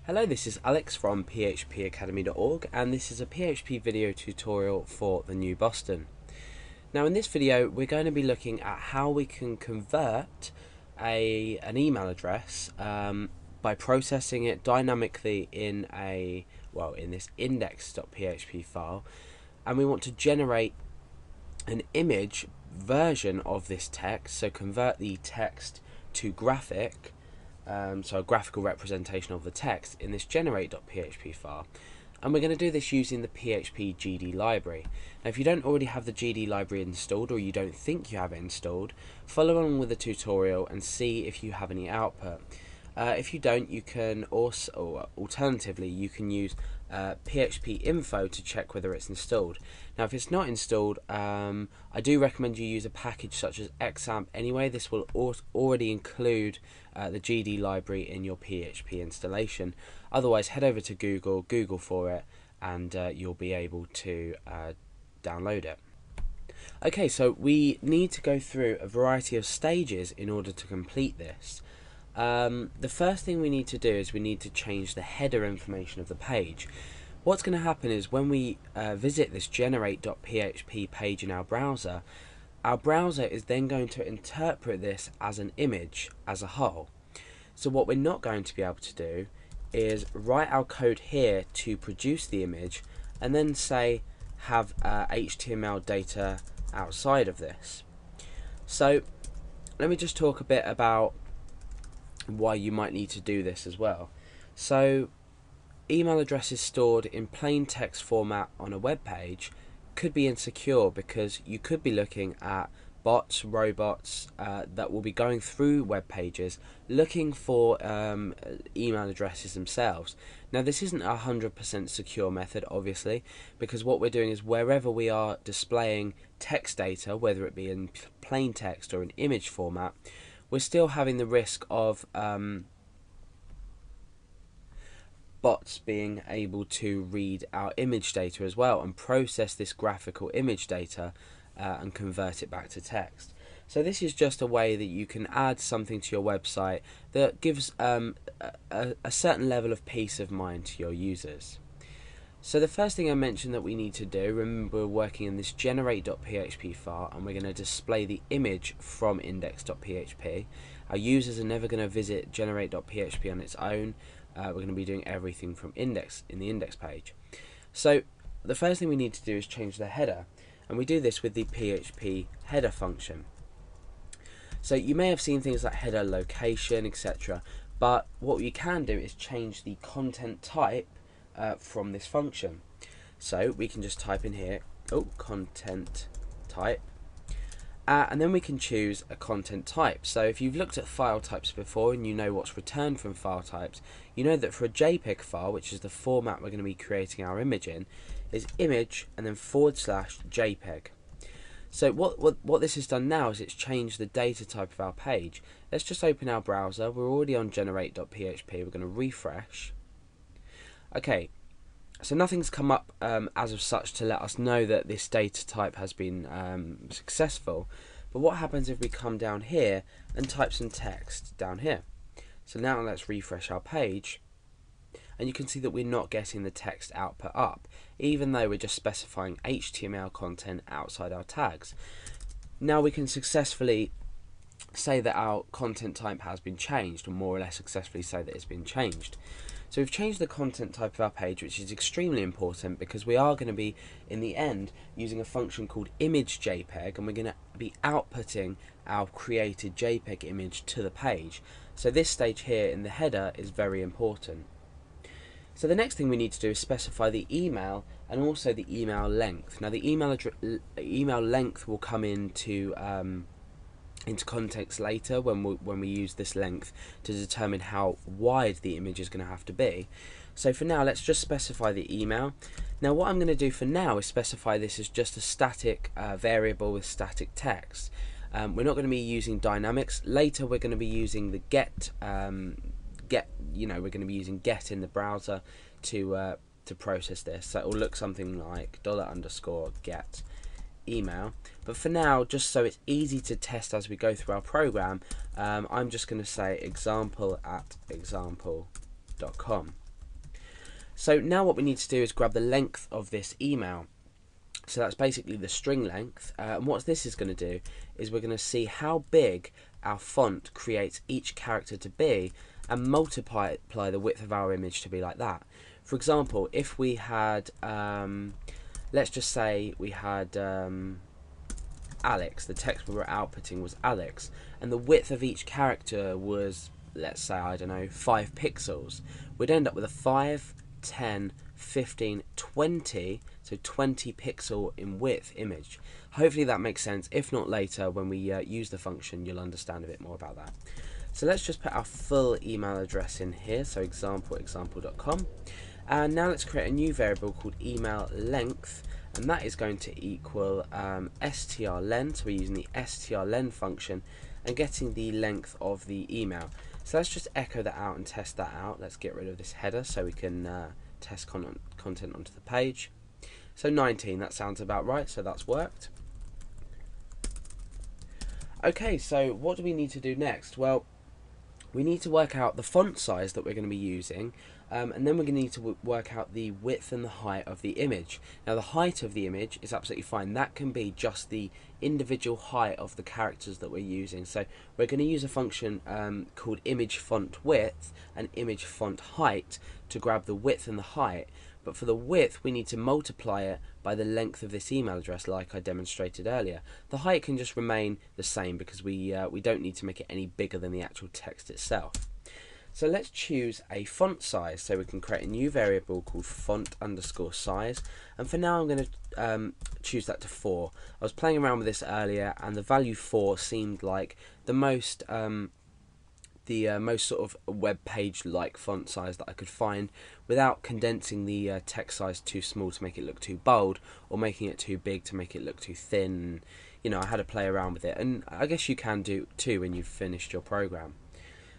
Hello, this is Alex from phpacademy.org, and this is a PHP video tutorial for the new Boston. Now in this video we're going to be looking at how we can convert an email address by processing it dynamically in this index.php file, and we want to generate an image version of this text, so convert the text to graphic. So a graphical representation of the text in this generate.php file, and we're going to do this using the PHP GD library. Now if you don't already have the GD library installed, or you don't think you have it installed, follow along with the tutorial and see if you have any output. If you don't, you can also, or alternatively, you can use PHP info to check whether it's installed. Now if it's not installed, I do recommend you use a package such as XAMPP anyway. This will already include the GD library in your PHP installation. Otherwise, head over to Google for it, and you'll be able to download it. Okay, so we need to go through a variety of stages in order to complete this. The first thing we need to do is we need to change the header information of the page. What's going to happen is when we visit this generate.php page in our browser is then going to interpret this as an image as a whole. So what we're not going to be able to do is write our code here to produce the image and then say have HTML data outside of this. So let me just talk a bit about why you might need to do this as well. So email addresses stored in plain text format on a web page could be insecure, because you could be looking at bots, robots that will be going through web pages looking for email addresses themselves. Now this isn't a 100% secure method, obviously, because what we're doing is wherever we are displaying text data, whether it be in plain text or in image format, we're still having the risk of bots being able to read our image data as well and process this graphical image data and convert it back to text. So this is just a way that you can add something to your website that gives a certain level of peace of mind to your users. So the first thing I mentioned that we need to do, remember we're working in this generate.php file and we're going to display the image from index.php. Our users are never going to visit generate.php on its own. We're going to be doing everything from index in the index page. So the first thing we need to do is change the header, and we do this with the PHP header function. So you may have seen things like header location, etc., but what you can do is change the content type from this function. So we can just type in here, content type, and then we can choose a content type. So if you've looked at file types before and you know what's returned from file types, you know that for a JPEG file, which is the format we're going to be creating our image in, is image and then /JPEG. So what this has done now is it's changed the data type of our page. Let's just open our browser. We're already on generate.php. We're going to refresh. Okay, so nothing's come up as of such to let us know that this data type has been successful. But what happens if we come down here and type some text down here? So now let's refresh our page, and you can see that we're not getting the text output up, even though we're just specifying HTML content outside our tags. Now we can successfully say that our content type has been changed, or more or less successfully say that it's been changed. So we've changed the content type of our page, which is extremely important because we are going to be, in the end, using a function called image.jpg, and we're going to be outputting our created JPEG image to the page. So this stage here in the header is very important. So the next thing we need to do is specify the email and also the email length. Now the email length will come into context later when we use this length to determine how wide the image is going to have to be. So for now, let's just specify the email. Now what I'm going to do for now is specify this as just a static variable with static text. We're not going to be using dynamics. Later we're going to be using the get we're going to be using get in the browser to process this. So it will look something like $_get email. But for now, just so it's easy to test as we go through our program, I'm just going to say example@example.com. So now what we need to do is grab the length of this email. So that's basically the string length, and what this is going to do is we're going to see how big our font creates each character to be and multiply the width of our image to be like that. For example, if we had, let's just say we had Alex, the text we were outputting was Alex, and the width of each character was, let's say, I don't know, 5 pixels, we'd end up with a 5, 10, 15, 20, so 20 pixel in width image. Hopefully that makes sense. If not, later when we use the function you'll understand a bit more about that. So let's just put our full email address in here, so example.com, and now let's create a new variable called email length, and that is going to equal strlen, so we're using the strlen function and getting the length of the email. So let's just echo that out and test that out. Let's get rid of this header so we can test content onto the page. So 19, that sounds about right, so that's worked. Okay, so what do we need to do next? Well, we need to work out the font size that we're going to be using, and then we're going to need to work out the width and the height of the image. Now the height of the image is absolutely fine. That can be just the individual height of the characters that we're using. So we're going to use a function called image font width and image font height to grab the width and the height. But for the width, we need to multiply it by the length of this email address, like I demonstrated earlier. The height can just remain the same because we don't need to make it any bigger than the actual text itself. So let's choose a font size. So we can create a new variable called font_size, and for now I'm going to choose that to 4. I was playing around with this earlier, and the value 4 seemed like the most sort of web page like font size that I could find without condensing the text size too small to make it look too bold, or making it too big to make it look too thin. You know, I had to play around with it, and I guess you can do too when you've finished your program.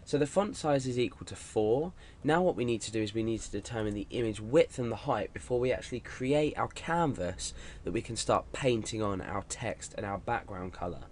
So the font size is equal to 4. Now what we need to do is we need to determine the image width and the height before we actually create our canvas that we can start painting on our text and our background color.